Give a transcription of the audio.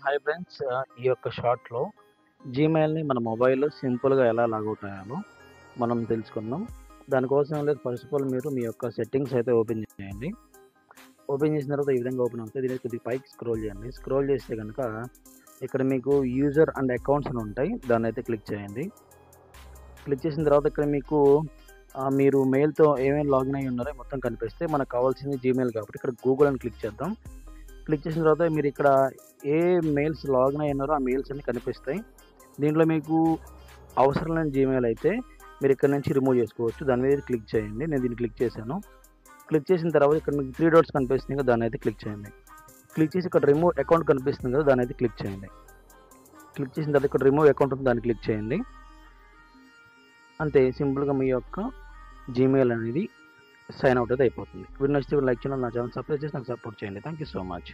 Hi friends, ఈ యొక్క షార్ట్‌లో జీమెయిల్‌ని మన మొబైల్‌లో సింపుల్‌గా ఎలా లాగౌట్ అయ్యాలో మనం తెలుసుకుందాం. దానికోసం ఏం లేదు, ఫస్ట్ ఆఫ్ ఆల్ మీరు మీ యొక్క సెట్టింగ్స్ అయితే ఓపెన్ చేయండి. ఓపెన్ చేసిన తర్వాత ఈ విధంగా ఓపెన్ అవుతాయి. దీన్ని కొద్దిగా పైకి స్క్రోల్ చేయండి. స్క్రోల్ చేస్తే గనుక ఇక్కడ మీకు యూజర్ అండ్ అకౌంట్స్ అని ఉంటాయి. దాన్నైతే క్లిక్ చేయండి. క్లిక్ చేసిన తర్వాత ఇక్కడ మీకు మీరు మెయిల్‌తో ఏమేమి లాగిన్ అయ్యి ఉన్నారో మొత్తం కనిపిస్తాయి. మనకు కావాల్సింది జీమెయిల్ కాబట్టి ఇక్కడ గూగుల్ అని క్లిక్ చేద్దాం. క్లిక్ చేసిన తర్వాత మీరు ఇక్కడ ఏ మెయిల్స్ లాగిన్ అయ్యి ఉన్నారో ఆ మెయిల్స్ అన్నీ కనిపిస్తాయి. దీంట్లో మీకు అవసరం లేని జీమెయిల్ అయితే మీరు ఇక్కడ నుంచి రిమూవ్ చేసుకోవచ్చు. దాని మీద క్లిక్ చేయండి. నేను దీన్ని క్లిక్ చేశాను. క్లిక్ చేసిన తర్వాత ఇక్కడ మీకు 3 డాట్స్ కనిపిస్తుంది కదా, దాన్ని అయితే క్లిక్ చేయండి. క్లిక్ చేసి ఇక్కడ రిమూవ్ అకౌంట్ కనిపిస్తుంది కదా, దాన్ని అయితే క్లిక్ చేయండి. క్లిక్ చేసిన తర్వాత ఇక్కడ రిమూవ్ అకౌంట్ ఉంది, దాన్ని క్లిక్ చేయండి. అంతే, సింపుల్గా మీ యొక్క జీమెయిల్ అనేది సైన్ అవుట్ అయితే అయిపోతుంది. వీడియో నచ్చితే లైక్ చేయండి, నా ఛానల్ సబ్స్క్రైబ్ చేసి నాకు సపోర్ట్ చేయండి. Thank you so much.